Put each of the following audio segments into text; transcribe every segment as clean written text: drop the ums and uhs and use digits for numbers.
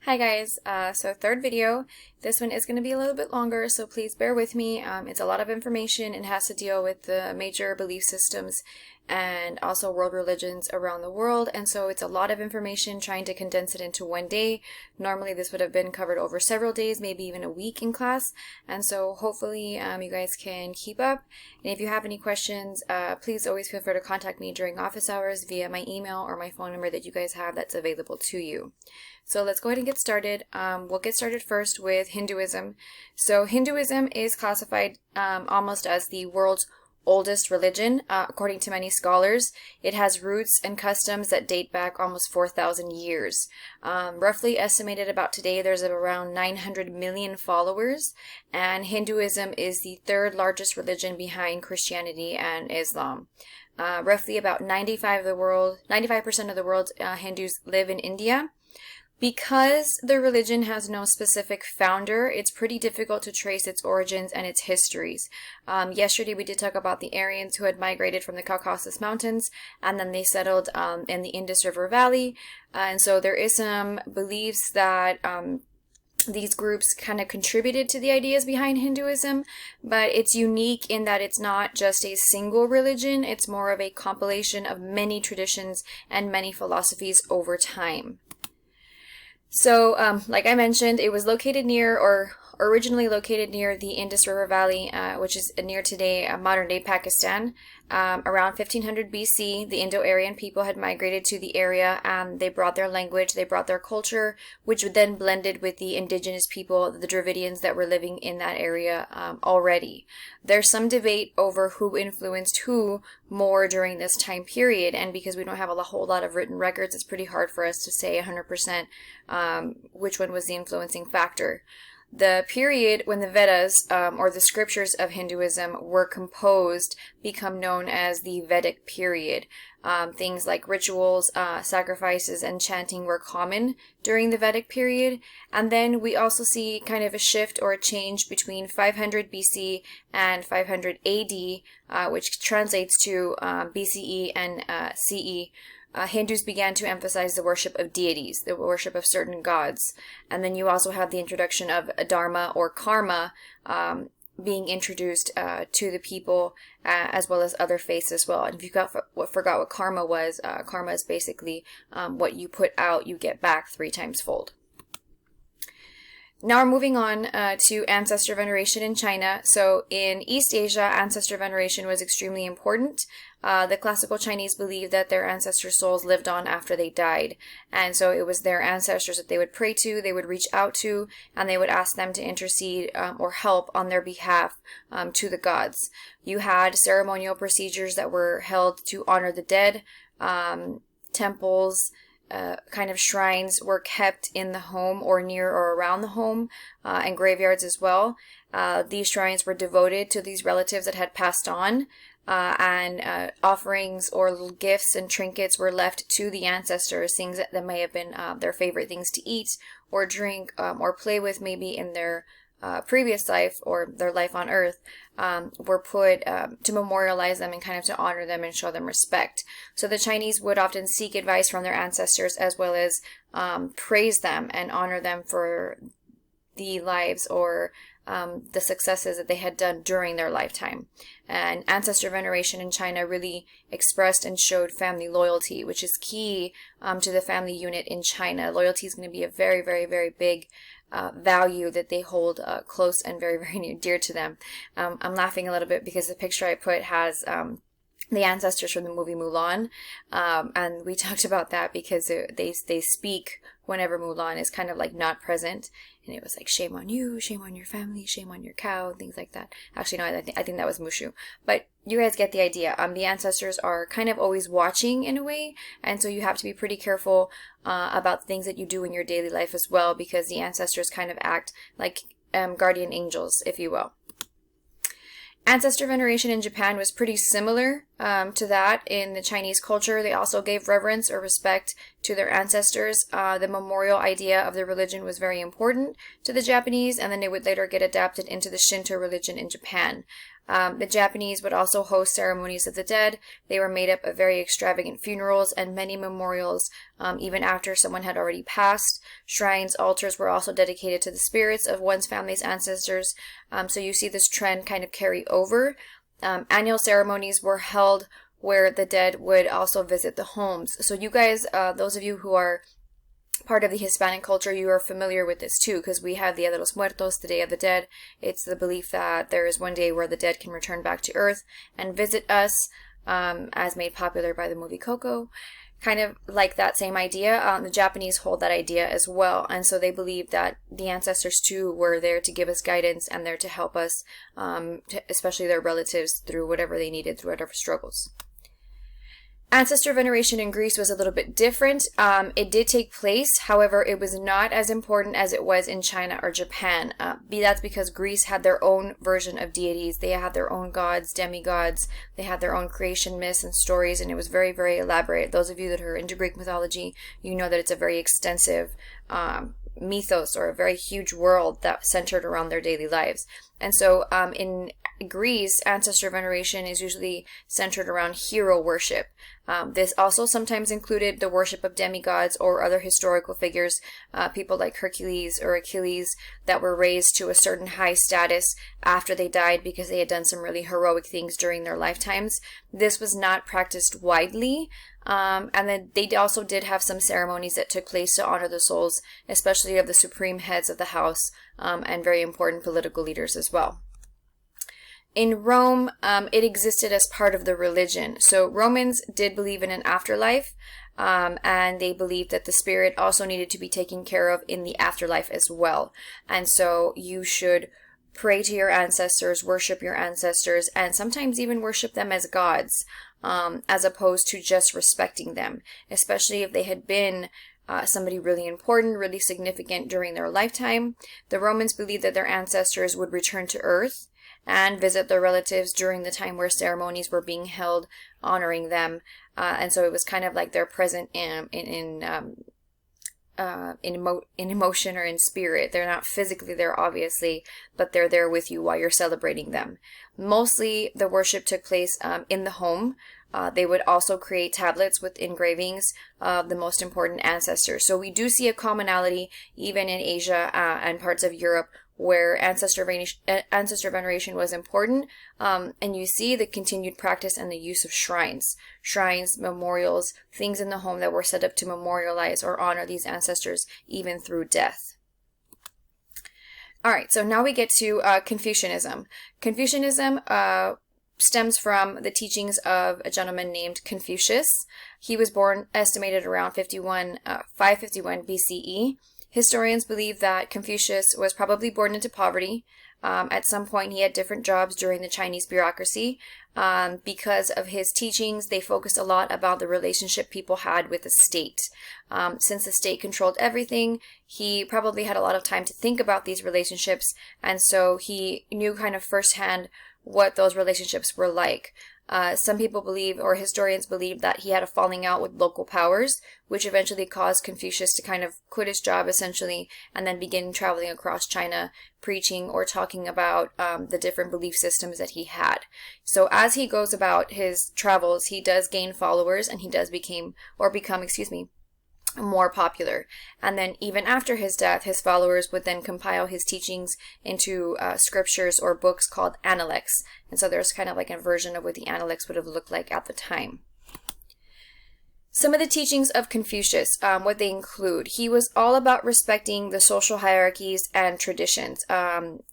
Hi guys, so third video. This one is going to be a little bit longer, so please bear with me. It's a lot of information and has to deal with the major belief systems and also world religions around the world, and so it's a lot of information trying to condense it into one day. Normally this would have been covered over several days, maybe even a week in class, and so hopefully you guys can keep up. And if you have any questions, please always feel free to contact me during office hours via my email or my phone number that you guys have that's available to you. So let's go ahead and get started. We'll get started first with Hinduism. So Hinduism is classified almost as the world's oldest religion, according to many scholars. It has roots and customs that date back almost 4,000 years. Roughly estimated about today, there's around 900 million followers, and Hinduism is the third largest religion behind Christianity and Islam. Roughly about 95% of the world's Hindus live in India. Because the religion has no specific founder, it's pretty difficult to trace its origins and its histories. Yesterday we did talk about the Aryans who had migrated from the Caucasus Mountains, and then they settled in the Indus River Valley. And so there is some beliefs that these groups kind of contributed to the ideas behind Hinduism, but it's unique in that it's not just a single religion, it's more of a compilation of many traditions and many philosophies over time. So, like I mentioned, it was located near, or originally located near the Indus River Valley, which is near today modern-day Pakistan. Around 1500 BC, the Indo-Aryan people had migrated to the area, and they brought their language, they brought their culture, which then blended with the indigenous people, the Dravidians that were living in that area already. There's some debate over who influenced who more during this time period, and because we don't have a whole lot of written records, it's pretty hard for us to say 100% which one was the influencing factor. The period when the Vedas, or the scriptures of Hinduism, were composed become known as the Vedic period. Things like rituals, sacrifices, and chanting were common during the Vedic period. And then we also see kind of a shift or a change between 500 BC and 500 AD, which translates to BCE and CE. Hindus began to emphasize the worship of deities, the worship of certain gods. And then you also have the introduction of dharma or karma being introduced to the people, as well as other faiths as well. And if you forgot what karma was, karma is basically what you put out, you get back 3 times fold. Now we're moving on to ancestor veneration in China. So in East Asia, ancestor veneration was extremely important. The classical Chinese believed that their ancestors' souls lived on after they died. And so it was their ancestors that they would pray to, they would reach out to, and they would ask them to intercede or help on their behalf to the gods. You had ceremonial procedures that were held to honor the dead. Temples, kind of shrines were kept in the home or near or around the home, and graveyards as well. These shrines were devoted to these relatives that had passed on, and offerings or gifts and trinkets were left to the ancestors, things that may have been their favorite things to eat or drink or play with maybe in their previous life or their life on earth, were put to memorialize them and kind of to honor them and show them respect. So the Chinese would often seek advice from their ancestors as well as praise them and honor them for the lives or the successes that they had done during their lifetime. And ancestor veneration in China really expressed and showed family loyalty, which is key to the family unit in China. Loyalty is going to be a very, very, very big value that they hold close and very, very near dear to them. I'm laughing a little bit because the picture I put has the ancestors from the movie Mulan, and we talked about that because they speak whenever Mulan is kind of like not present, and it was like shame on you, shame on your family, shame on your cow, things like that. Actually, no, I think that was Mushu, but you guys get the idea. The ancestors are kind of always watching in a way, and so you have to be pretty careful about things that you do in your daily life as well, because the ancestors kind of act like guardian angels, if you will. Ancestor veneration in Japan was pretty similar to that in the Chinese culture. They also gave reverence or respect to their ancestors. The memorial idea of the religion was very important to the Japanese, and then it would later get adapted into the Shinto religion in Japan. The Japanese would also host ceremonies of the dead. They were made up of very extravagant funerals and many memorials, even after someone had already passed. Shrines, altars were also dedicated to the spirits of one's family's ancestors. So you see this trend kind of carry over. Annual ceremonies were held where the dead would also visit the homes. So you guys, those of you who are part of the Hispanic culture, you are familiar with this too, because we have Dia de los Muertos, the Day of the Dead. It's the belief that there is one day where the dead can return back to Earth and visit us, as made popular by the movie Coco. Kind of like that same idea. The Japanese hold that idea as well, and so they believe that the ancestors too were there to give us guidance and there to help us, especially their relatives, through whatever they needed, through whatever struggles. Ancestor veneration in Greece was a little bit different. It did take place, however, it was not as important as it was in China or Japan. That's because Greece had their own version of deities. They had their own gods, demigods. They had their own creation myths and stories, and it was very, very elaborate. Those of you that are into Greek mythology, you know that it's a very extensive mythos, or a very huge world that centered around their daily lives. And so in Greece, ancestor veneration is usually centered around hero worship. This also sometimes included the worship of demigods or other historical figures, people like Hercules or Achilles, that were raised to a certain high status after they died because they had done some really heroic things during their lifetimes. This was not practiced widely. And then they also did have some ceremonies that took place to honor the souls, especially of the supreme heads of the house, and very important political leaders as well. In Rome, it existed as part of the religion. So Romans did believe in an afterlife, and they believed that the spirit also needed to be taken care of in the afterlife as well. And so you should pray to your ancestors, worship your ancestors, and sometimes even worship them as gods, as opposed to just respecting them, especially if they had been somebody really important, really significant during their lifetime. The Romans believed that their ancestors would return to Earth and visit their relatives during the time where ceremonies were being held honoring them. And so it was kind of like they're present in emotion or in spirit. They're not physically there, obviously, but they're there with you while you're celebrating them. Mostly the worship took place in the home. They would also create tablets with engravings of the most important ancestors. So we do see a commonality even in Asia and parts of Europe where ancestor veneration was important, and you see the continued practice and the use of shrines, memorials, things in the home that were set up to memorialize or honor these ancestors even through death. All right, so now we get to Confucianism. Confucianism stems from the teachings of a gentleman named Confucius. He was born estimated around 551 BCE. Historians believe that Confucius was probably born into poverty. At some point, he had different jobs during the Chinese bureaucracy. Because of his teachings, they focused a lot about the relationship people had with the state. Since the state controlled everything, he probably had a lot of time to think about these relationships, and so he knew kind of firsthand what those relationships were like. Some people believe, or historians believe, that he had a falling out with local powers, which eventually caused Confucius to kind of quit his job, essentially, and then begin traveling across China, preaching or talking about the different belief systems that he had. So as he goes about his travels, he does gain followers, and he does become, more popular. And then even after his death, his followers would then compile his teachings into scriptures or books called Analects. And so there's kind of like a version of what the Analects would have looked like at the time. Some of the teachings of Confucius, what they include: he was all about respecting the social hierarchies and traditions.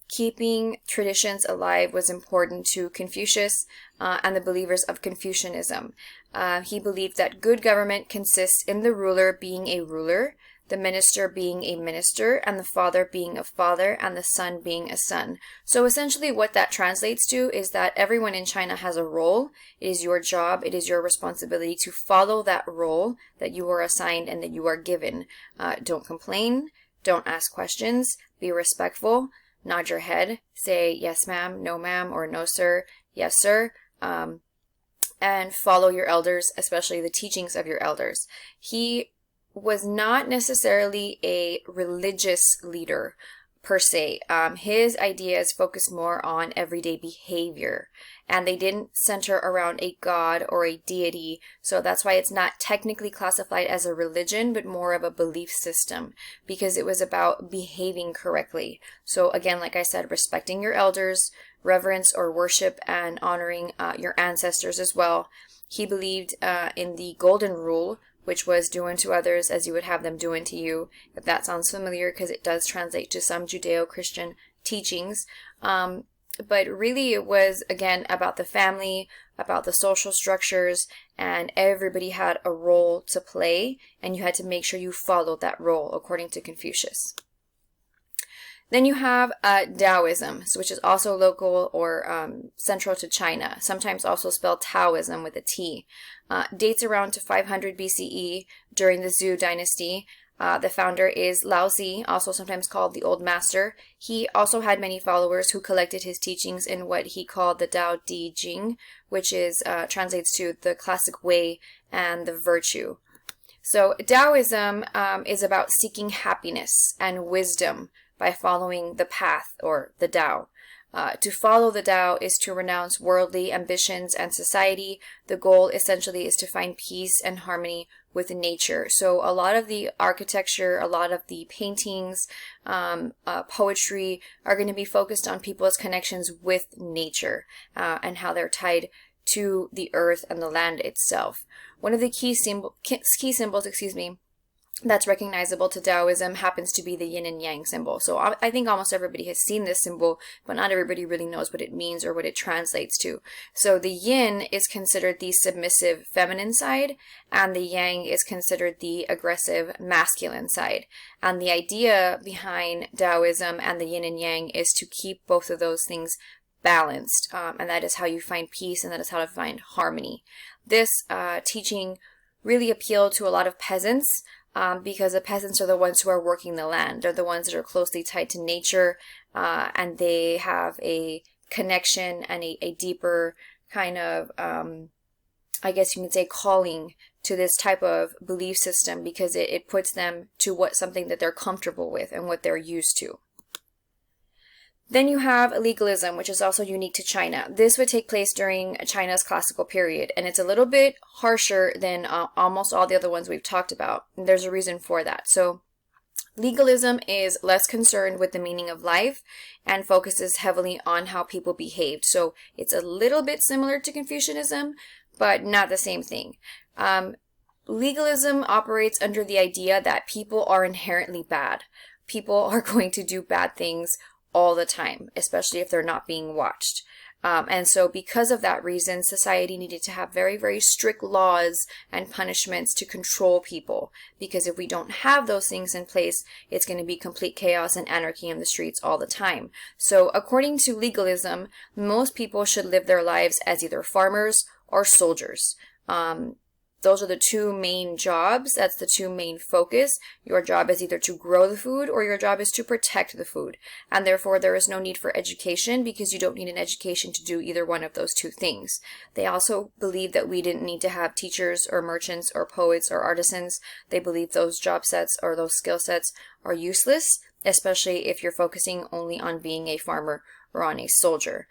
Keeping traditions alive was important to Confucius and the believers of Confucianism. He believed that good government consists in the ruler being a ruler, the minister being a minister, and the father being a father, and the son being a son. So essentially what that translates to is that everyone in China has a role. It is your job, it is your responsibility to follow that role that you are assigned and that you are given. Don't complain, don't ask questions, be respectful, nod your head, say yes ma'am, no ma'am, or no sir, yes sir, and follow your elders, especially the teachings of your elders. He was not necessarily a religious leader per se. His ideas focused more on everyday behavior, and they didn't center around a god or a deity. So that's why it's not technically classified as a religion, but more of a belief system, because it was about behaving correctly. So again, like I said, respecting your elders, reverence or worship, and honoring your ancestors as well. He believed in the golden rule, which was do unto others as you would have them do unto you. If that sounds familiar, because it does translate to some Judeo-Christian teachings. But really it was, again, about the family, about the social structures, and everybody had a role to play, and you had to make sure you followed that role, according to Confucius. Then you have Taoism, which is also local or central to China, sometimes also spelled Taoism with a T. Dates around to 500 BCE during the Zhou dynasty. The founder is Laozi, also sometimes called the Old Master. He also had many followers who collected his teachings in what he called the Tao Te Ching, which is translates to the classic way and the virtue. So Taoism is about seeking happiness and wisdom by following the path, or the Tao. To follow the Tao is to renounce worldly ambitions and society. The goal essentially is to find peace and harmony with nature. So a lot of the architecture, a lot of the paintings, poetry are going to be focused on people's connections with nature and how they're tied to the earth and the land itself. One of the key symbols, that's recognizable to Taoism happens to be the yin and yang symbol. So I think almost everybody has seen this symbol, but not everybody really knows what it means or what it translates to. So the yin is considered the submissive feminine side, and the yang is considered the aggressive masculine side. And the idea behind Taoism and the yin and yang is to keep both of those things balanced, and that is how you find peace, and that is how to find harmony. This teaching really appealed to a lot of peasants, because the peasants are the ones who are working the land. They're the ones that are closely tied to nature, and they have a connection and a deeper kind of, I guess you can say, calling to this type of belief system, because it puts them to something that they're comfortable with and what they're used to. Then you have legalism, which is also unique to China. This would take place during China's classical period, and it's a little bit harsher than almost all the other ones we've talked about. And there's a reason for that. So legalism is less concerned with the meaning of life and focuses heavily on how people behaved. So it's a little bit similar to Confucianism, but not the same thing. Legalism operates under the idea that people are inherently bad. People are going to do bad things all the time, especially if they're not being watched. And so because of that reason, society needed to have very, very strict laws and punishments to control people. Because if we don't have those things in place, it's going to be complete chaos and anarchy in the streets all the time. So according to legalism, most people should live their lives as either farmers or soldiers. Those are the two main jobs. That's the two main focus. Your job is either to grow the food, or your job is to protect the food. And therefore, there is no need for education, because you don't need an education to do either one of those two things. They also believe that we didn't need to have teachers or merchants or poets or artisans. They believe those job sets or those skill sets are useless, especially if you're focusing only on being a farmer or on a soldier.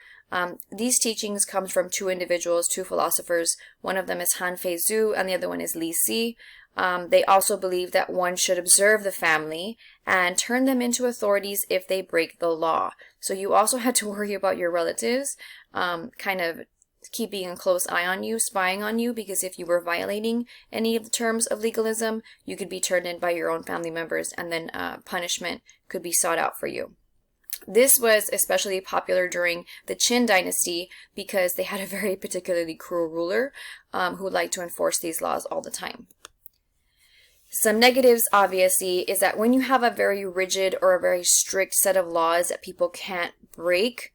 These teachings come from two individuals, two philosophers. One of them is Han Fei Zhu, and the other one is Li Si. They also believe that one should observe the family and turn them into authorities if they break the law. So you also had to worry about your relatives, kind of keeping a close eye on you, spying on you, because if you were violating any of the terms of legalism, you could be turned in by your own family members, and then punishment could be sought out for you. This was especially popular during the Qin dynasty because they had a very particularly cruel ruler who liked to enforce these laws all the time. Some negatives, obviously, is that when you have a very rigid or a very strict set of laws that people can't break,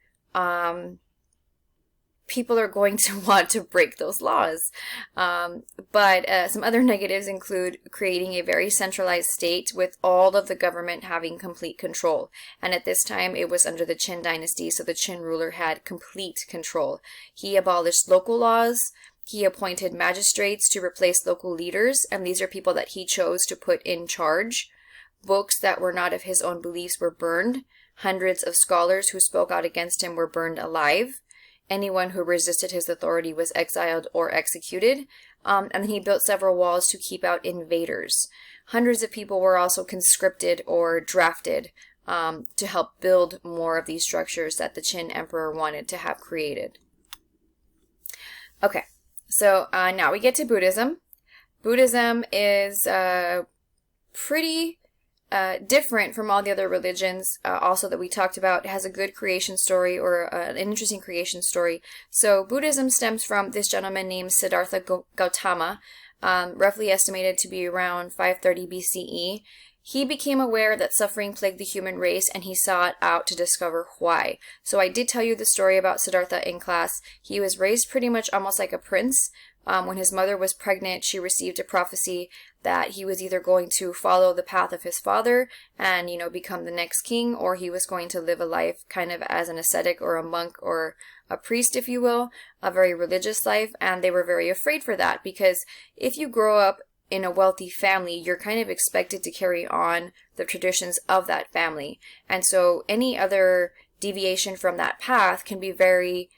people are going to want to break those laws. But some other negatives include creating a very centralized state with all of the government having complete control. And at this time, it was under the Qin dynasty, so the Qin ruler had complete control. He abolished local laws. He appointed magistrates to replace local leaders, and these are people that he chose to put in charge. Books that were not of his own beliefs were burned. Hundreds of scholars who spoke out against him were burned alive. Anyone who resisted his authority was exiled or executed. And then he built several walls to keep out invaders. Hundreds of people were also conscripted or drafted to help build more of these structures that the Qin emperor wanted to have created. Okay, so now we get to Buddhism. Buddhism is pretty different from all the other religions also that we talked about. It has a good creation story, or an interesting creation story. So Buddhism stems from this gentleman named Siddhartha Gautama, roughly estimated to be around 530 BCE. He became aware that suffering plagued the human race, and he sought out to discover why. So I did tell you the story about Siddhartha in class. He was raised pretty much almost like a prince. When his mother was pregnant, she received a prophecy that he was either going to follow the path of his father and, become the next king, or he was going to live a life kind of as an ascetic or a monk or a priest, if you will, a very religious life. And they were very afraid for that, because if you grow up in a wealthy family, you're kind of expected to carry on the traditions of that family. And so any other deviation from that path can be very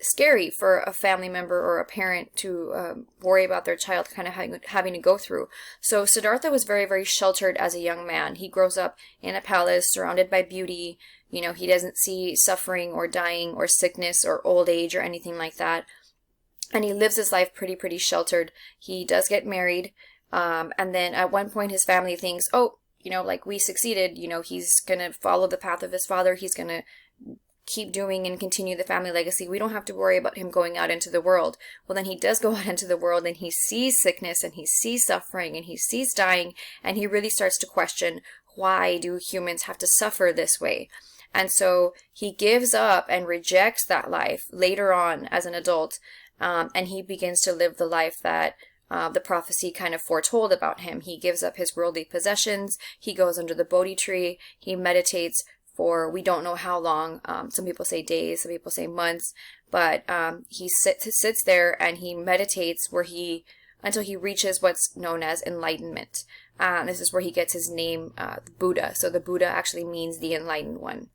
scary for a family member or a parent to worry about their child kind of having to go through. So Siddhartha was very, very sheltered as a young man. He grows up in a palace surrounded by beauty. He doesn't see suffering or dying or sickness or old age or anything like that. And he lives his life pretty sheltered. He does get married. And then at one point his family thinks, oh, we succeeded. He's going to follow the path of his father. He's going to keep doing and continue the family legacy. We don't have to worry about him going out into the world. Well, then he does go out into the world, and he sees sickness, and he sees suffering, and he sees dying, and he really starts to question, why do humans have to suffer this way? And so he gives up and rejects that life later on as an adult, and he begins to live the life that the prophecy kind of foretold about him. He gives up his worldly possessions. He goes under the Bodhi tree. He meditates for we don't know how long. Some people say days, some people say months, but he sits there and he meditates until he reaches what's known as enlightenment. This is where he gets his name, Buddha. So the Buddha actually means the enlightened one.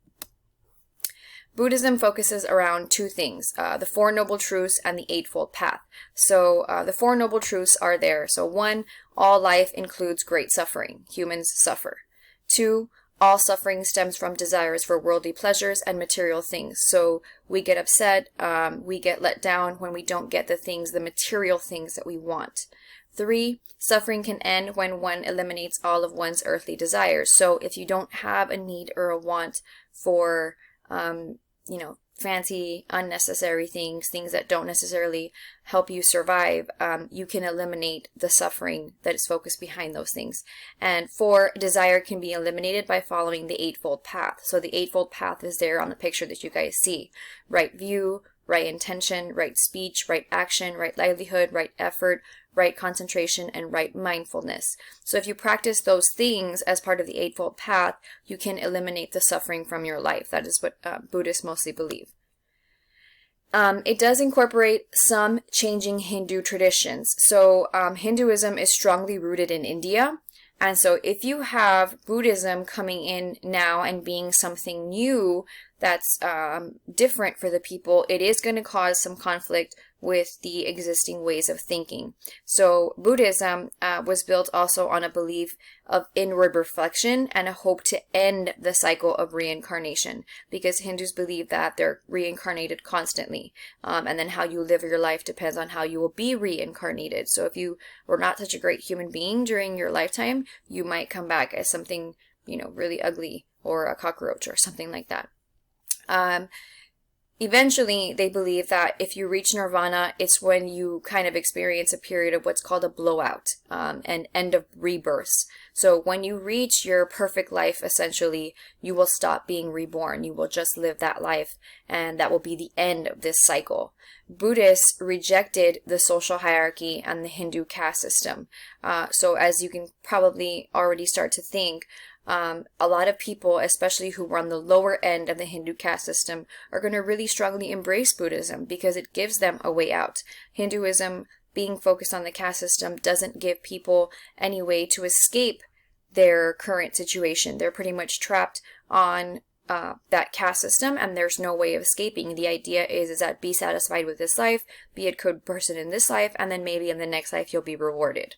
Buddhism focuses around two things, the Four Noble Truths and the Eightfold Path. So the Four Noble Truths are there. So 1, all life includes great suffering. Humans suffer. 2, all suffering stems from desires for worldly pleasures and material things. So we get upset, we get let down when we don't get the material things that we want. 3, suffering can end when one eliminates all of one's earthly desires. So if you don't have a need or a want for, fancy, unnecessary things that don't necessarily help you survive, you can eliminate the suffering that is focused behind those things. And 4, desire can be eliminated by following the Eightfold Path. So the Eightfold Path is there on the picture that you guys see. Right view, right intention, right speech, right action, right livelihood, right effort, right concentration, and right mindfulness. So if you practice those things as part of the Eightfold Path, you can eliminate the suffering from your life. That is what Buddhists mostly believe. It does incorporate some changing Hindu traditions. So Hinduism is strongly rooted in India. And so if you have Buddhism coming in now and being something new that's different for the people, it is going to cause some conflict with the existing ways of thinking. So Buddhism was built also on a belief of inward reflection and a hope to end the cycle of reincarnation, because Hindus believe that they're reincarnated constantly, and then how you live your life depends on how you will be reincarnated. So if you were not such a great human being during your lifetime, you might come back as something, really ugly, or a cockroach or something like that. Eventually, they believe that if you reach nirvana, it's when you kind of experience a period of what's called a blowout, an end of rebirths. So when you reach your perfect life, essentially, you will stop being reborn. You will just live that life, and that will be the end of this cycle. Buddhists rejected the social hierarchy and the Hindu caste system. So as you can probably already start to think, a lot of people, especially who were on the lower end of the Hindu caste system, are going to really strongly embrace Buddhism because it gives them a way out. Hinduism, being focused on the caste system, doesn't give people any way to escape their current situation. They're pretty much trapped on that caste system, and there's no way of escaping. The idea is that be satisfied with this life, be a good person in this life, and then maybe in the next life you'll be rewarded.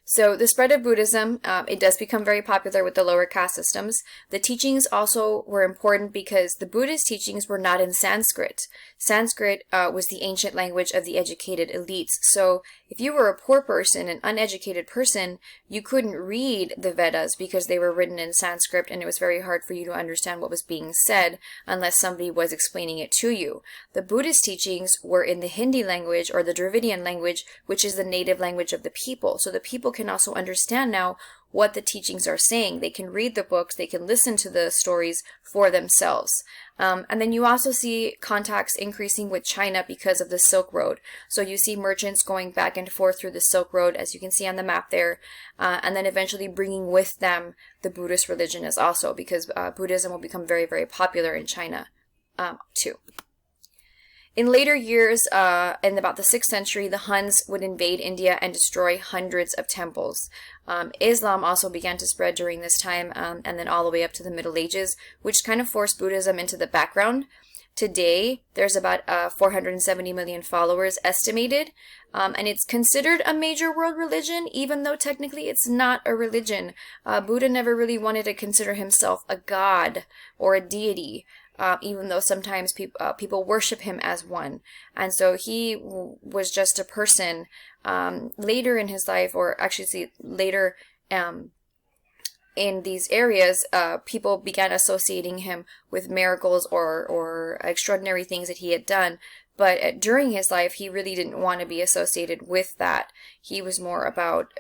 So the spread of Buddhism, it does become very popular with the lower caste systems. The teachings also were important because the Buddhist teachings were not in Sanskrit. Sanskrit was the ancient language of the educated elites. So if you were a poor person, an uneducated person, you couldn't read the Vedas because they were written in Sanskrit, and it was very hard for you to understand what was being said unless somebody was explaining it to you. The Buddhist teachings were in the Hindi language, or the Dravidian language, which is the native language of the people. So the people can also understand now what the teachings are saying. They can read the books, they can listen to the stories for themselves. And then you also see contacts increasing with China because of the Silk Road. So you see merchants going back and forth through the Silk Road, as you can see on the map there, and then eventually bringing with them the Buddhist religion as also, because Buddhism will become very, very popular in China too. In later years, in about the 6th century, the Huns would invade India and destroy hundreds of temples. Islam also began to spread during this time, and then all the way up to the Middle Ages, which kind of forced Buddhism into the background. Today, there's about 470 million followers estimated, and it's considered a major world religion, even though technically it's not a religion. Buddha never really wanted to consider himself a god or a deity. Even though sometimes people worship him as one. And so he was just a person. Later in his life, or actually later in these areas, people began associating him with miracles or extraordinary things that he had done. But during his life, he really didn't want to be associated with that. He was more about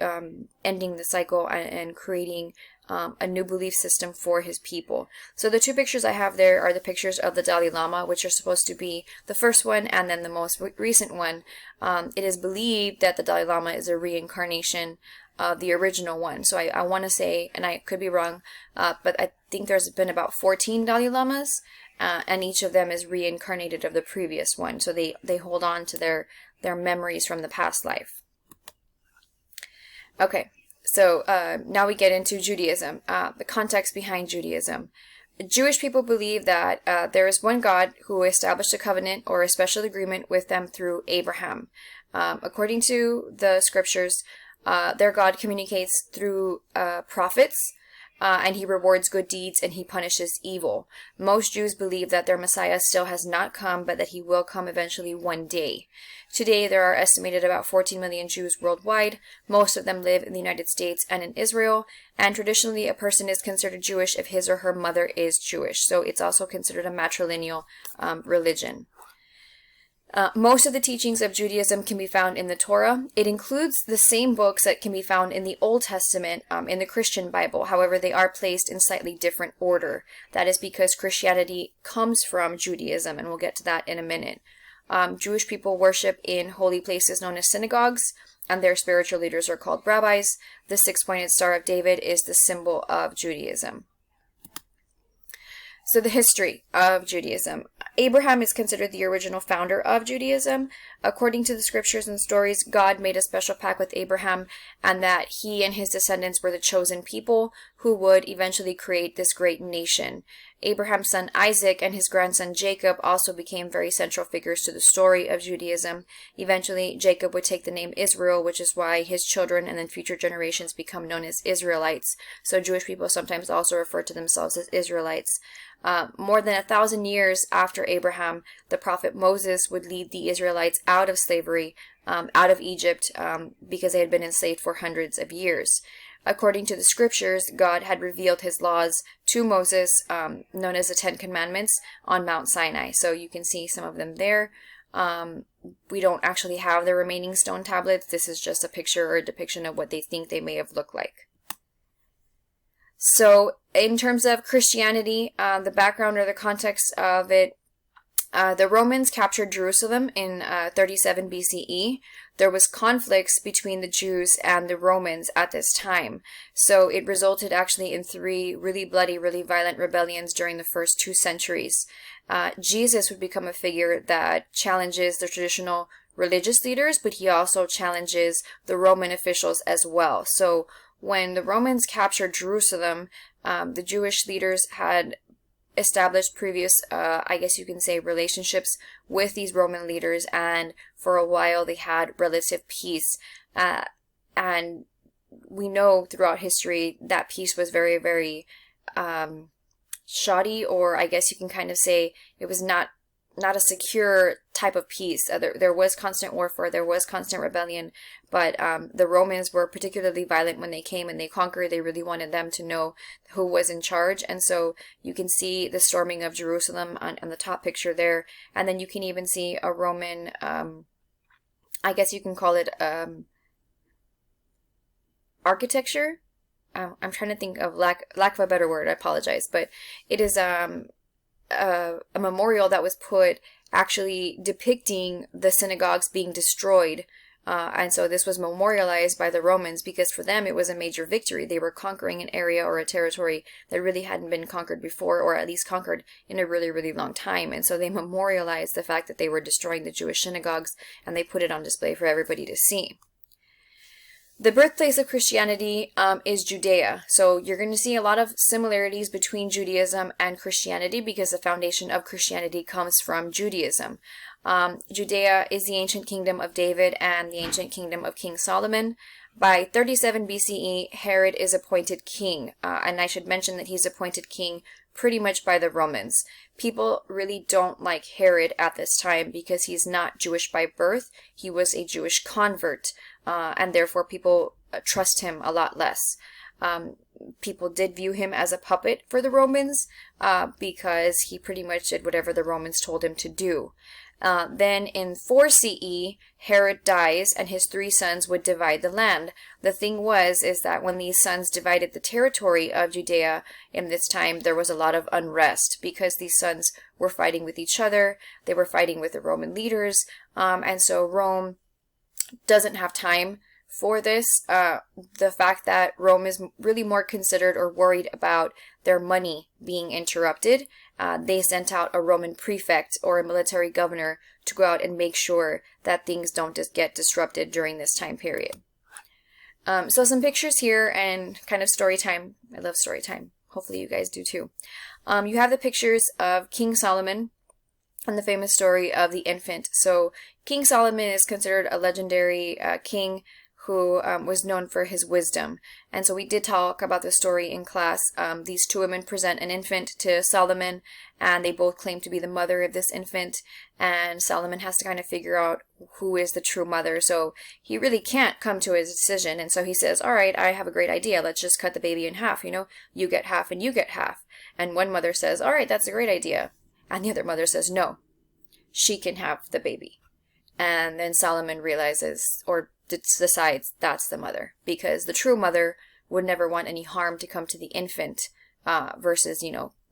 ending the cycle and creating a new belief system for his people. So the two pictures I have there are the pictures of the Dalai Lama, which are supposed to be the first one and then the most recent one. It is believed that the Dalai Lama is a reincarnation of the original one. So I want to say, and I could be wrong, but I think there's been about 14 Dalai Lamas, and each of them is reincarnated of the previous one. So they hold on to their memories from the past life. Okay. So now we get into Judaism, the context behind Judaism. Jewish people believe that there is one God who established a covenant or a special agreement with them through Abraham. According to the scriptures, their God communicates through prophets, and he rewards good deeds and he punishes evil. Most Jews believe that their Messiah still has not come, but that he will come eventually one day. Today, there are estimated about 14 million Jews worldwide. Most of them live in the United States and in Israel. And traditionally, a person is considered Jewish if his or her mother is Jewish. So it's also considered a matrilineal religion. Most of the teachings of Judaism can be found in the Torah. It includes the same books that can be found in the Old Testament, in the Christian Bible. However, they are placed in slightly different order. That is because Christianity comes from Judaism, and we'll get to that in a minute. Jewish people worship in holy places known as synagogues, and their spiritual leaders are called rabbis. The six-pointed Star of David is the symbol of Judaism. So the history of Judaism. Abraham is considered the original founder of Judaism. According to the scriptures and stories, God made a special pact with Abraham, and that he and his descendants were the chosen people who would eventually create this great nation. Abraham's son Isaac and his grandson Jacob also became very central figures to the story of Judaism. Eventually, Jacob would take the name Israel, which is why his children and then future generations become known as Israelites. So Jewish people sometimes also refer to themselves as Israelites. More than 1,000 years after Abraham, the prophet Moses would lead the Israelites out of slavery, out of Egypt, because they had been enslaved for hundreds of years. According to the scriptures, God had revealed his laws to Moses, known as the Ten Commandments, on Mount Sinai. So you can see some of them there. We don't actually have the remaining stone tablets. This is just a picture or a depiction of what they think they may have looked like. So in terms of Christianity, the background or the context of it, the Romans captured Jerusalem in 37 BCE. There was conflicts between the Jews and the Romans at this time. So it resulted actually in 3 really bloody, really violent rebellions during the first 2 centuries. Jesus would become a figure that challenges the traditional religious leaders, but he also challenges the Roman officials as well. So when the Romans captured Jerusalem, the Jewish leaders had established previous, I guess you can say, relationships with these Roman leaders, and for a while they had relative peace. And we know throughout history that peace was very, very shoddy, or I guess you can kind of say it was not a secure type of peace. There was constant warfare, there was constant rebellion, but the Romans were particularly violent when they came and they conquered. They really wanted them to know who was in charge, and so you can see the storming of Jerusalem on the top picture there, and then you can even see a Roman, I guess you can call it architecture. I'm trying to think of lack of a better word, I apologize, but it is a memorial that was put actually depicting the synagogues being destroyed. And so this was memorialized by the Romans because for them it was a major victory. They were conquering an area or a territory that really hadn't been conquered before, or at least conquered in a really, really long time. And so they memorialized the fact that they were destroying the Jewish synagogues, and they put it on display for everybody to see. The birthplace of Christianity is Judea. So you're going to see a lot of similarities between Judaism and Christianity because the foundation of Christianity comes from Judaism. Judea is the ancient kingdom of David and the ancient kingdom of King Solomon. By 37 BCE, Herod is appointed king. And I should mention that he's appointed king pretty much by the Romans. People really don't like Herod at this time because he's not Jewish by birth. He was a Jewish convert. And therefore people trust him a lot less. People did view him as a puppet for the Romans because he pretty much did whatever the Romans told him to do. Then in 4 CE, Herod dies and his 3 sons would divide the land. The thing is that when these sons divided the territory of Judea in this time, there was a lot of unrest because these sons were fighting with each other. They were fighting with the Roman leaders. And so Rome doesn't have time for this. The fact that Rome is really more considered or worried about their money being interrupted, they sent out a Roman prefect or a military governor to go out and make sure that things don't just get disrupted during this time period. So some pictures here and kind of story time. I love story time. Hopefully you guys do too. You have the pictures of King Solomon and the famous story of the infant. So King Solomon is considered a legendary king who was known for his wisdom. And so we did talk about the story in class. These 2 women present an infant to Solomon, and they both claim to be the mother of this infant. And Solomon has to kind of figure out who is the true mother. So he really can't come to a decision. And so he says, all right, I have a great idea. Let's just cut the baby in half. You get half and you get half. And one mother says, all right, that's a great idea. And the other mother says, no, she can have the baby. And then Solomon realizes or decides that's the mother, because the true mother would never want any harm to come to the infant versus,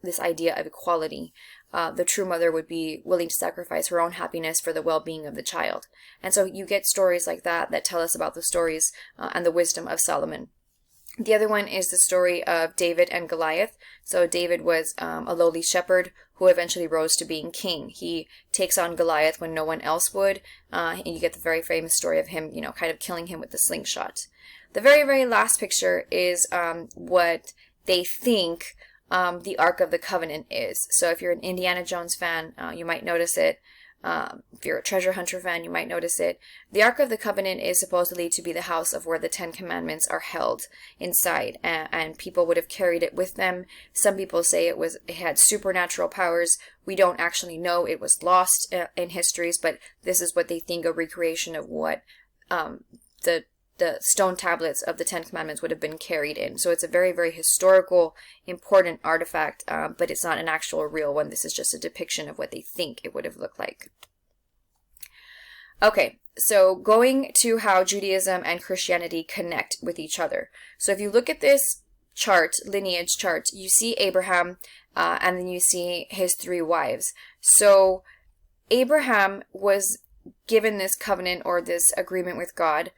this idea of equality. The true mother would be willing to sacrifice her own happiness for the well-being of the child. And so you get stories like that tell us about the stories and the wisdom of Solomon. The other one is the story of David and Goliath. So David was a lowly shepherd who eventually rose to being king. He takes on Goliath when no one else would, and you get the very famous story of him, kind of killing him with the slingshot. The very, very last picture is what they think the Ark of the Covenant is. So if you're an Indiana Jones fan, you might notice it. If you're a treasure hunter fan, you might notice it. The Ark of the Covenant is supposedly to be the house of where the 10 Commandments are held inside, and people would have carried it with them. Some people say it had supernatural powers. We don't actually know. It was lost in histories, but this is what they think a recreation of what the stone tablets of the 10 Commandments would have been carried in. So it's a very, very historical, important artifact, but it's not an actual real one. This is just a depiction of what they think it would have looked like. Okay, so going to how Judaism and Christianity connect with each other. So if you look at this chart, lineage chart, you see Abraham, and then you see his 3 wives. So Abraham was given this covenant or this agreement with God,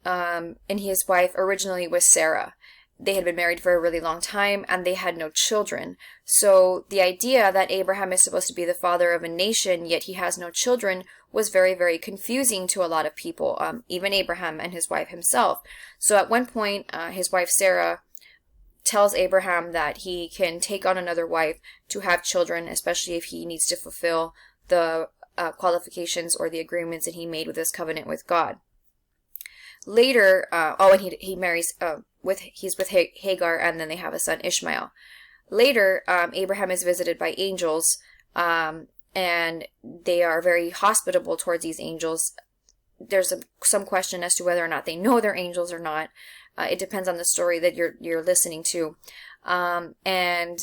and his wife originally was Sarah. they had been married for a really long time and they had no children. So the idea that Abraham is supposed to be the father of a nation, yet he has no children, was very, very confusing to a lot of people, even Abraham and his wife himself. So at one point, his wife Sarah tells Abraham that he can take on another wife to have children, especially if he needs to fulfill the qualifications or the agreements that he made with his covenant with God. Later, and he marries, he's with Hagar, and then they have a son, Ishmael. Later, Abraham is visited by angels, and they are very hospitable towards these angels. There's some question as to whether or not they know they're angels or not. It depends on the story that you're listening to. And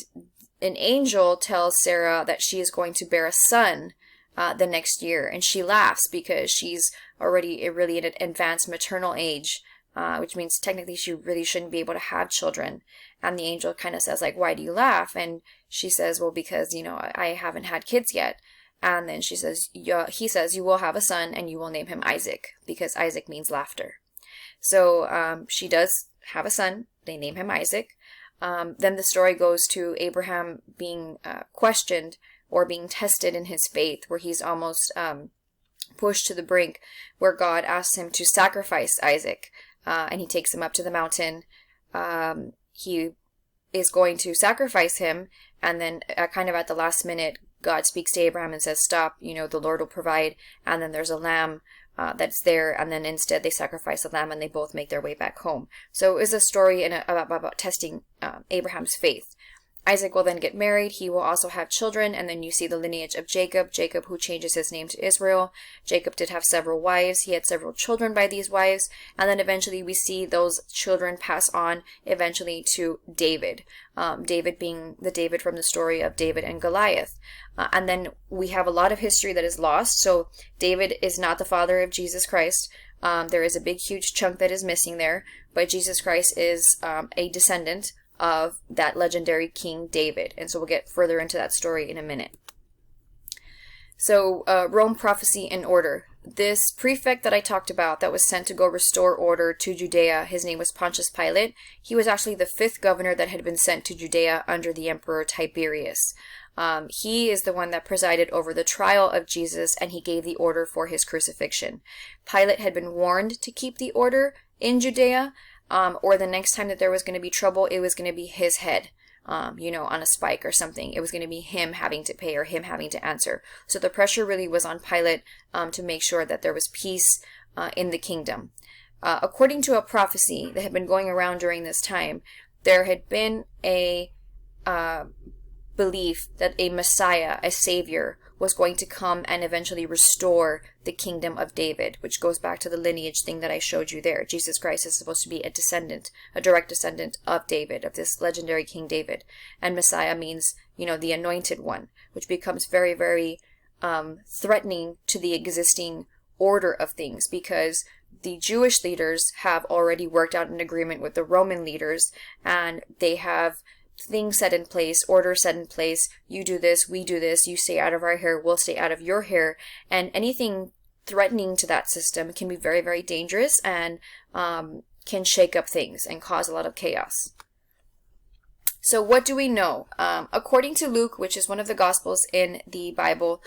an angel tells Sarah that she is going to bear a son the next year, and she laughs because she's already really in an advanced maternal age, which means technically she really shouldn't be able to have children. And the angel kind of says, like, why do you laugh? And she says, well, because, I haven't had kids yet. And then he says, you will have a son and you will name him Isaac, because Isaac means laughter. So she does have a son. They name him Isaac. Then the story goes to Abraham being questioned or being tested in his faith, where he's almost pushed to the brink, where God asks him to sacrifice Isaac, and he takes him up to the mountain. He is going to sacrifice him, and then kind of at the last minute, God speaks to Abraham and says, stop, the Lord will provide. And then there's a lamb that's there, and then instead they sacrifice the lamb and they both make their way back home. So it is a story about testing Abraham's faith. Isaac will then get married. He will also have children, and then you see the lineage of Jacob, who changes his name to Israel. Jacob did have several wives. He had several children by these wives, and then eventually we see those children pass on eventually to David. David being the David from the story of David and Goliath. And then we have a lot of history that is lost. So David is not the father of Jesus Christ. There is a big, huge chunk that is missing there, but Jesus Christ is a descendant of that legendary King David. And so we'll get further into that story in a minute. So Rome prophecy and order. This prefect that I talked about that was sent to go restore order to Judea, his name was Pontius Pilate. He was actually the 5th governor that had been sent to Judea under the Emperor Tiberius. He is the one that presided over the trial of Jesus, and he gave the order for his crucifixion. Pilate had been warned to keep the order in Judea, or the next time that there was going to be trouble, it was going to be his head, on a spike or something. It was going to be him having to pay or him having to answer. So the pressure really was on Pilate to make sure that there was peace in the kingdom. According to a prophecy that had been going around during this time, there had been a belief that a Messiah, a Savior, was going to come and eventually restore the kingdom of David, which goes back to the lineage thing that I showed you there. Jesus Christ is supposed to be a direct descendant of David, of this legendary King David. And Messiah means, the anointed one, which becomes very, very threatening to the existing order of things, because the Jewish leaders have already worked out an agreement with the Roman leaders, and they have things set in place, order set in place. You do this, we do this, you stay out of our hair, we'll stay out of your hair. And anything threatening to that system can be very, very dangerous and can shake up things and cause a lot of chaos. So what do we know? According to Luke, which is one of the Gospels in the Bible,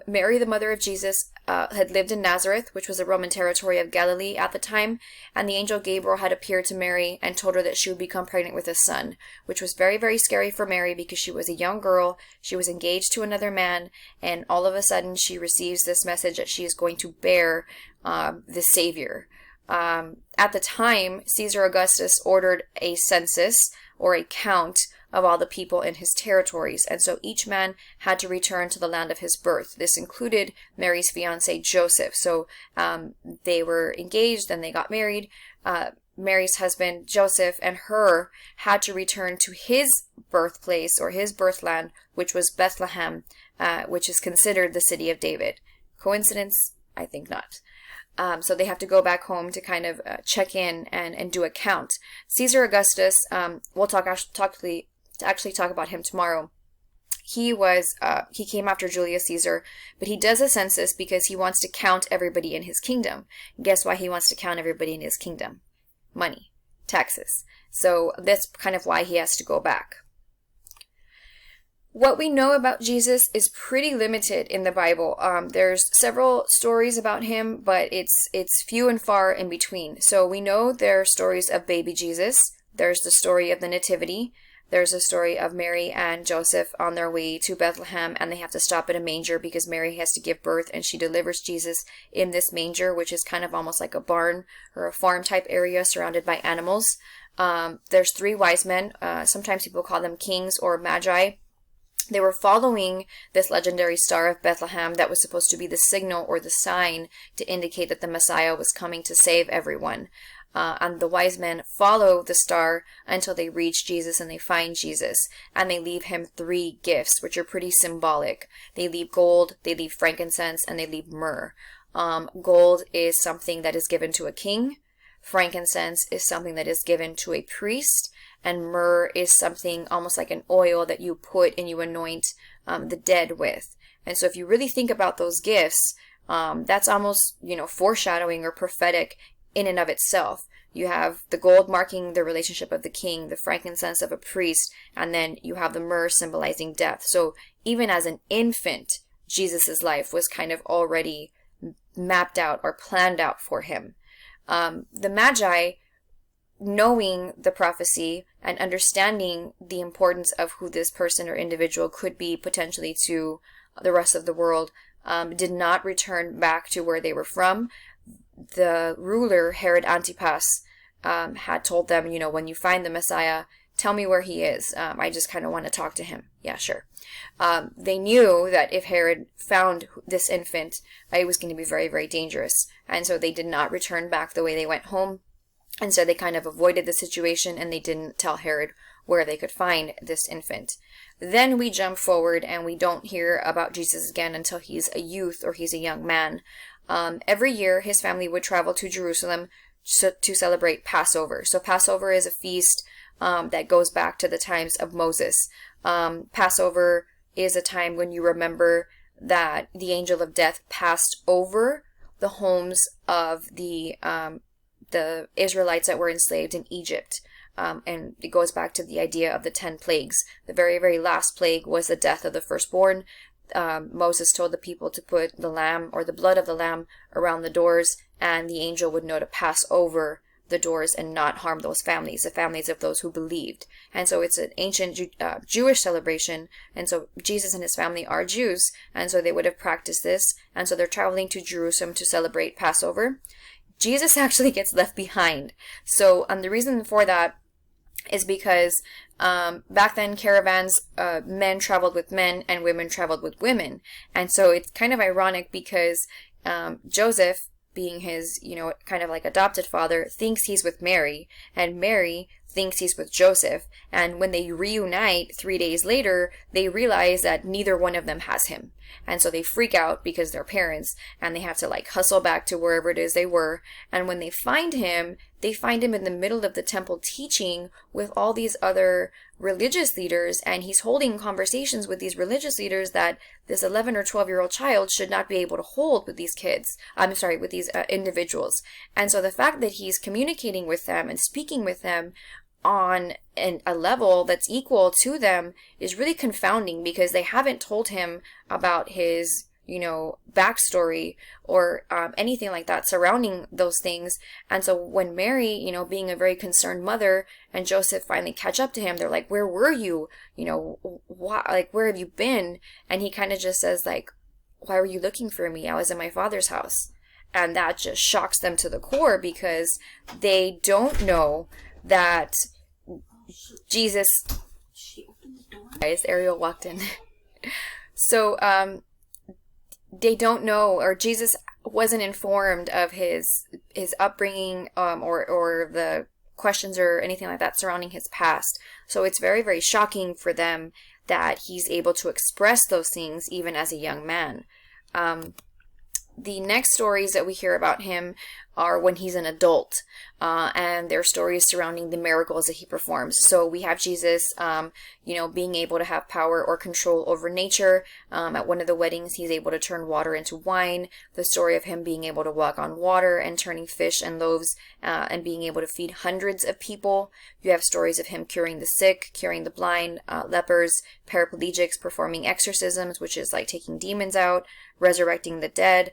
Mary, the mother of Jesus, had lived in Nazareth, which was a Roman territory of Galilee at the time, and the angel Gabriel had appeared to Mary and told her that she would become pregnant with a son, which was very, very scary for Mary because she was a young girl, she was engaged to another man, and all of a sudden she receives this message that she is going to bear the Savior. At the time, Caesar Augustus ordered a census, or a count, of all the people in his territories, and so each man had to return to the land of his birth. This included Mary's fiancé Joseph. So they were engaged, then they got married. Mary's husband Joseph and her had to return to his birthplace or his birthland, which was Bethlehem, which is considered the city of David. Coincidence? I think not. So they have to go back home to kind of check in and do a count. Caesar Augustus, we'll talk about him tomorrow. He came after Julius Caesar, but he does a census because he wants to count everybody in his kingdom. Guess why he wants to count everybody in his kingdom? Money, taxes. So that's kind of why he has to go back. What we know about Jesus is pretty limited in the Bible. There's several stories about him, but it's few and far in between. So we know there are stories of baby Jesus. There's the story of the Nativity. There's a story of Mary and Joseph on their way to Bethlehem, and they have to stop at a manger because Mary has to give birth, and she delivers Jesus in this manger, which is kind of almost like a barn or a farm type area surrounded by animals. There's 3 wise men. Sometimes people call them kings or magi. They were following this legendary Star of Bethlehem that was supposed to be the signal or the sign to indicate that the Messiah was coming to save everyone. And the wise men follow the star until they reach Jesus and they find Jesus. And they leave him 3 gifts, which are pretty symbolic. They leave gold, they leave frankincense, and they leave myrrh. Gold is something that is given to a king. Frankincense is something that is given to a priest. And myrrh is something almost like an oil that you put and you anoint the dead with. And so if you really think about those gifts, that's almost, foreshadowing or prophetic in and of itself. You have the gold marking the relationship of the king, the frankincense of a priest, and then you have the myrrh symbolizing death. So even as an infant, Jesus's life was kind of already mapped out or planned out for him. The Magi, knowing the prophecy and understanding the importance of who this person or individual could be potentially to the rest of the world, did not return back to where they were from. The ruler, Herod Antipas, had told them, when you find the Messiah, tell me where he is. I just kind of want to talk to him. Yeah, sure. They knew that if Herod found this infant, it was going to be very, very dangerous. And so they did not return back the way they went home. And so they kind of avoided the situation and they didn't tell Herod where they could find this infant. Then we jump forward and we don't hear about Jesus again until he's a youth or he's a young man. Every year his family would travel to Jerusalem to celebrate Passover. So Passover is a feast that goes back to the times of Moses. Passover is a time when you remember that the angel of death passed over the homes of the Israelites that were enslaved in Egypt. And it goes back to the idea of the 10 plagues. The very, very last plague was the death of the firstborn. Moses told the people to put the lamb or the blood of the lamb around the doors, and the angel would know to pass over the doors and not harm those families, the families of those who believed. And so it's an ancient Jewish celebration, and so Jesus and his family are Jews, and so they would have practiced this, and so they're traveling to Jerusalem to celebrate Passover. Jesus actually gets left behind. So the reason for that is because back then caravans, men traveled with men and women traveled with women. And so it's kind of ironic because Joseph, being his, kind of like adopted father, thinks he's with Mary, and Mary thinks he's with Joseph. And when they reunite 3 days later, they realize that neither one of them has him. And so they freak out because they're parents, and they have to hustle back to wherever it is they were. And when they find him in the middle of the temple teaching with all these other religious leaders, and he's holding conversations with these religious leaders that this 11 or 12-year-old child should not be able to hold with these with these individuals. And so the fact that he's communicating with them and speaking with them on a level that's equal to them is really confounding, because they haven't told him about his backstory or anything like that surrounding those things. And so when Mary, being a very concerned mother, and Joseph finally catch up to him, they're like, where were you? Where have you been? And he kind of just says why were you looking for me? I was in my father's house. And that just shocks them to the core, because they don't know that Jesus, guys, Ariel walked in. So, they don't know, or Jesus wasn't informed of his upbringing, or the questions or anything like that surrounding his past. So it's very, very shocking for them that he's able to express those things even as a young man. The next stories that we hear about him are when he's an adult, and their stories surrounding the miracles that he performs. So we have Jesus, being able to have power or control over nature. At one of the weddings, he's able to turn water into wine. The story of him being able to walk on water and turning fish and loaves and being able to feed hundreds of people. You have stories of him curing the sick, curing the blind, lepers, paraplegics, performing exorcisms, which is like taking demons out, resurrecting the dead.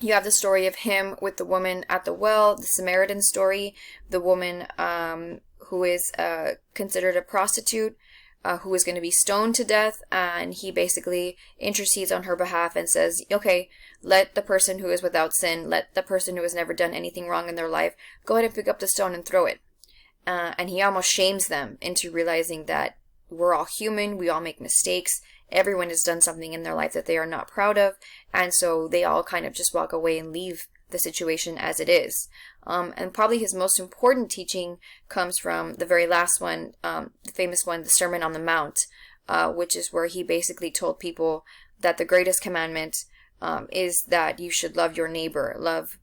You have the story of him with the woman at the well, the Samaritan story, the woman who is considered a prostitute, who is going to be stoned to death, and he basically intercedes on her behalf and says, okay, let the person who is without sin, let the person who has never done anything wrong in their life, go ahead and pick up the stone and throw it. And he almost shames them into realizing that we're all human, we all make mistakes, everyone has done something in their life that they are not proud of, and so they all kind of just walk away and leave the situation as it is. And probably his most important teaching comes from the very last one, the famous one, the Sermon on the Mount, which is where he basically told people that the greatest commandment is that you should love your neighbor, love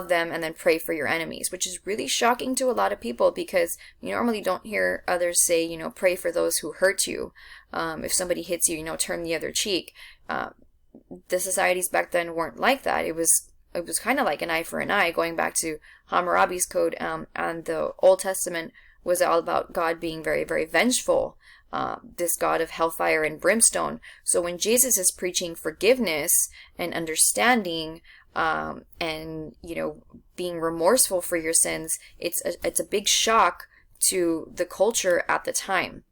them, and then pray for your enemies, which is really shocking to a lot of people because you normally don't hear others say, pray for those who hurt you. If somebody hits you, turn the other cheek. The societies back then weren't like that. It was kind of like an eye for an eye, going back to Hammurabi's code, and the Old Testament was all about God being very, very vengeful, this God of hellfire and brimstone. So when Jesus is preaching forgiveness and understanding, and being remorseful for your sins, it's a big shock to the culture at the time.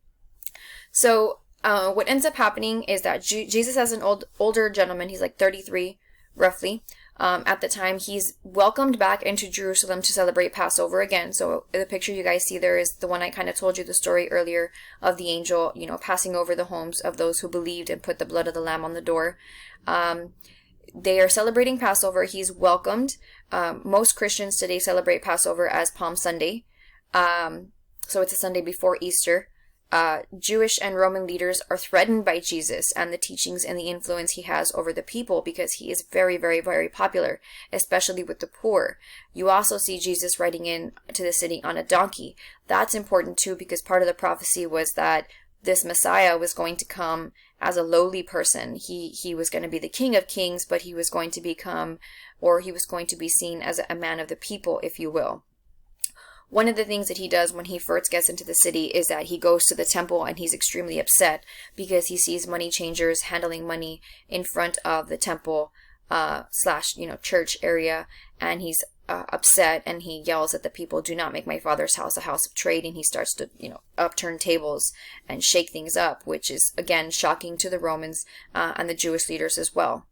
So what ends up happening is that Jesus, as an older gentleman, he's like 33 roughly, at the time, he's welcomed back into Jerusalem to celebrate Passover again. So the picture you guys see there is the one I kind of told you the story earlier of the angel, passing over the homes of those who believed and put the blood of the lamb on the door. They are celebrating Passover. He's welcomed. Most Christians today celebrate Passover as Palm Sunday. So it's a Sunday before Easter. Jewish and Roman leaders are threatened by Jesus and the teachings and the influence he has over the people because he is very, very, very popular, especially with the poor. You also see Jesus riding in to the city on a donkey. That's important too because part of the prophecy was that this Messiah was going to come as a lowly person. He was going to be the King of Kings, but he was going to be seen as a man of the people, if you will. One of the things that he does when he first gets into the city is that he goes to the temple and he's extremely upset because he sees money changers handling money in front of the temple / church area, and he's upset and he yells at the people, "Do not make my father's house a house of trade," and he starts to upturn tables and shake things up, which is again shocking to the Romans and the Jewish leaders as well.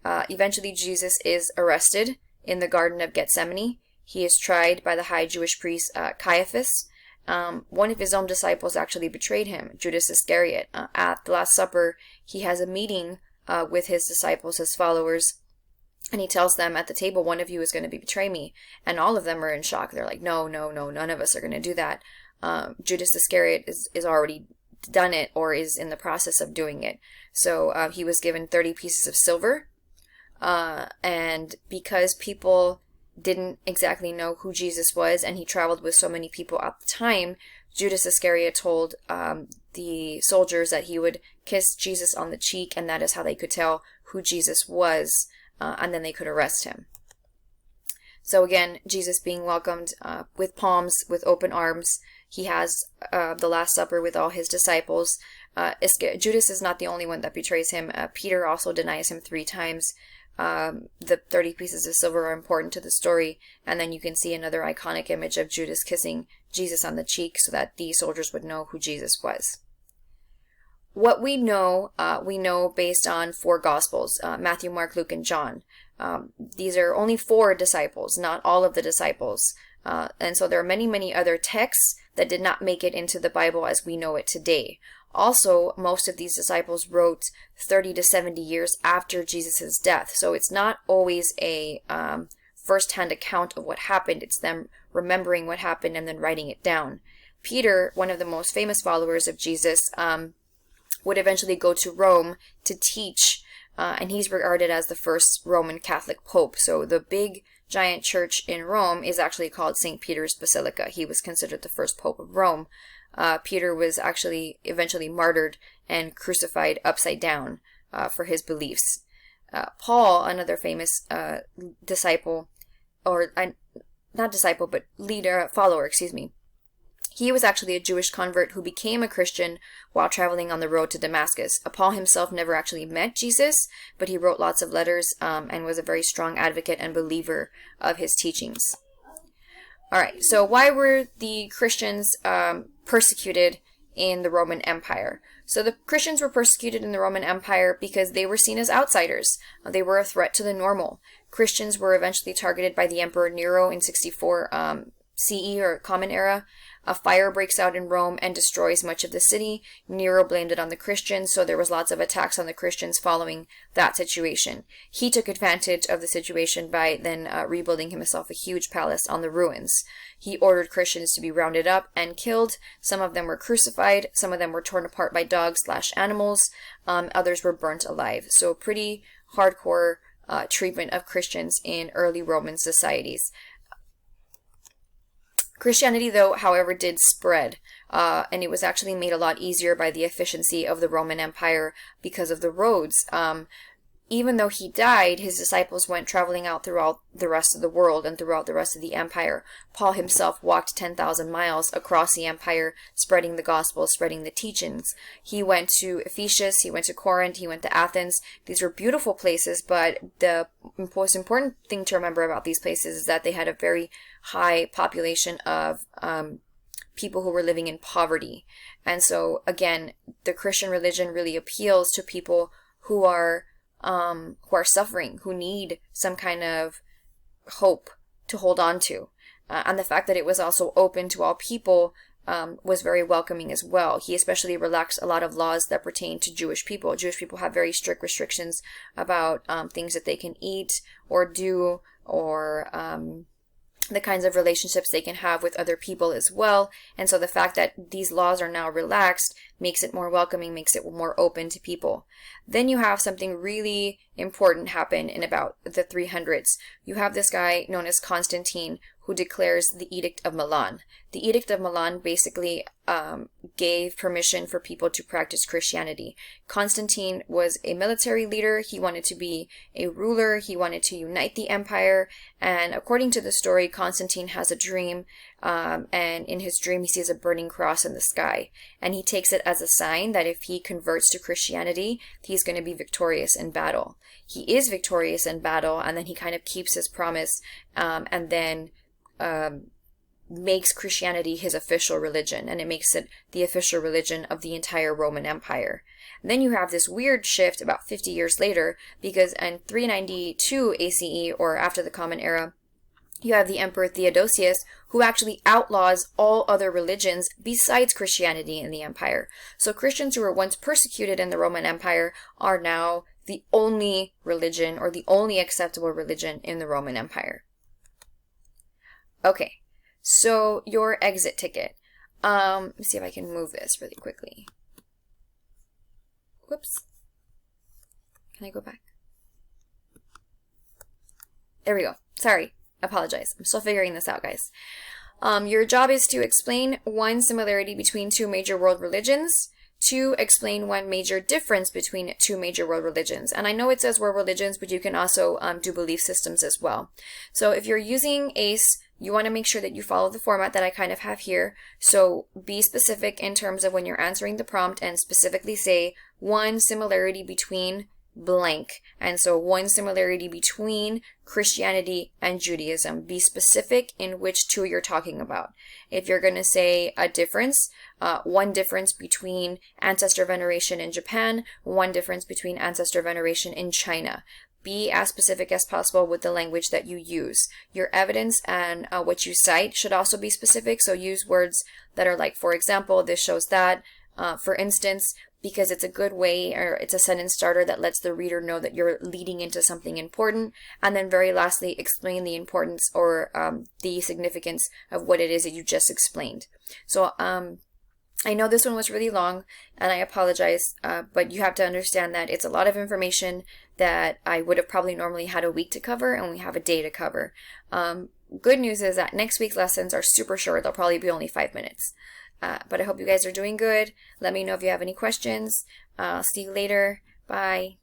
Eventually Jesus is arrested in the Garden of Gethsemane. He is tried by the high Jewish priest Caiaphas. One of his own disciples actually betrayed him, Judas Iscariot. At the Last Supper, he has a meeting with his disciples, his followers, and he tells them at the table, "One of you is going to betray me." And all of them are in shock. They're like, no, none of us are going to do that. Judas Iscariot is already done it or is in the process of doing it. So he was given 30 pieces of silver. And because people didn't exactly know who Jesus was, and he traveled with so many people at the time, Judas Iscariot told the soldiers that he would kiss Jesus on the cheek, and that is how they could tell who Jesus was, and then they could arrest him. So again, Jesus being welcomed with palms, with open arms. He has the Last Supper with all his disciples. Judas is not the only one that betrays him. Peter also denies him 3 times. The 30 pieces of silver are important to the story, and then you can see another iconic image of Judas kissing Jesus on the cheek so that the soldiers would know who Jesus was. What we know based on 4 Gospels, Matthew, Mark, Luke, and John. These are only 4 disciples, not all of the disciples. And so there are many, many other texts that did not make it into the Bible as we know it today. Also, most of these disciples wrote 30 to 70 years after Jesus' death. So it's not always a first-hand account of what happened. It's them remembering what happened and then writing it down. Peter, one of the most famous followers of Jesus, would eventually go to Rome to teach and he's regarded as the first Roman Catholic Pope. So the big giant church in Rome is actually called St. Peter's Basilica. He was considered the first Pope of Rome. Peter was actually eventually martyred and crucified upside down for his beliefs. Paul, another famous disciple, or not disciple, but leader, follower, excuse me. He was actually a Jewish convert who became a Christian while traveling on the road to Damascus. Paul himself never actually met Jesus, but he wrote lots of letters and was a very strong advocate and believer of his teachings. All right, so why were the Christians persecuted in the Roman Empire? So the Christians were persecuted in the Roman Empire because they were seen as outsiders. They were a threat to the normal. Christians were eventually targeted by the Emperor Nero in 64 CE, or Common Era. A fire breaks out in Rome and destroys much of the city. Nero blamed it on the Christians, so there was lots of attacks on the Christians following that situation. He took advantage of the situation by then rebuilding himself a huge palace on the ruins. He ordered Christians to be rounded up and killed. Some of them were crucified. Some of them were torn apart by dogs/animals. Others were burnt alive. So pretty hardcore treatment of Christians in early Roman societies. Christianity, though, however, did spread, and it was actually made a lot easier by the efficiency of the Roman Empire because of the roads. Even though he died, his disciples went traveling out throughout the rest of the world and throughout the rest of the empire. Paul himself walked 10,000 miles across the empire, spreading the gospel, spreading the teachings. He went to Ephesus, he went to Corinth, he went to Athens. These were beautiful places, but the most important thing to remember about these places is that they had a very high population of people who were living in poverty. And so, again, the Christian religion really appeals to people who are suffering, who need some kind of hope to hold on to. And the fact that it was also open to all people was very welcoming as well. He especially relaxed a lot of laws that pertain to Jewish people. Jewish people have very strict restrictions about things that they can eat or do, or the kinds of relationships they can have with other people as well. And so the fact that these laws are now relaxed makes it more welcoming, makes it more open to people. Then you have something really important happen in about the 300s. You have this guy known as Constantine, who declares the Edict of Milan. The Edict of Milan basically gave permission for people to practice Christianity. Constantine was a military leader. He wanted to be a ruler. He wanted to unite the empire. And according to the story, Constantine has a dream, and in his dream he sees a burning cross in the sky. And he takes it as a sign that if he converts to Christianity, he's going to be victorious in battle. He is victorious in battle, and then he kind of keeps his promise, and then makes Christianity his official religion, and it makes it the official religion of the entire Roman Empire. And then you have this weird shift about 50 years later, because in 392 ACE, or after the Common Era, you have the Emperor Theodosius, who actually outlaws all other religions besides Christianity in the empire. So Christians who were once persecuted in the Roman Empire are now the only religion, or the only acceptable religion in the Roman Empire. Okay, so your exit ticket. Let me see if I can move this really quickly. Whoops. Can I go back? There we go. Sorry. Apologize. I'm still figuring this out, guys. Your job is to explain one similarity between two major world religions, to explain one major difference between two major world religions. And I know it says world religions, but you can also do belief systems as well. So if you're using ACE, you want to make sure that you follow the format that I kind of have here. So be specific in terms of when you're answering the prompt, and specifically say one similarity between blank. And so one similarity between Christianity and Judaism. Be specific in which two you're talking about. If you're going to say a difference, one difference between ancestor veneration in Japan, one difference between ancestor veneration in China. Be as specific as possible with the language that you use. Your evidence and what you cite should also be specific. So use words that are like, for example, this shows that, for instance, because it's a good way, or it's a sentence starter that lets the reader know that you're leading into something important. And then very lastly, explain the importance or the significance of what it is that you just explained. So I know this one was really long, and I apologize, but you have to understand that it's a lot of information that I would have probably normally had a week to cover, and we have a day to cover. Good news is that next week's lessons are super short. They'll probably be only 5 minutes. But I hope you guys are doing good. Let me know if you have any questions. I'll see you later. Bye.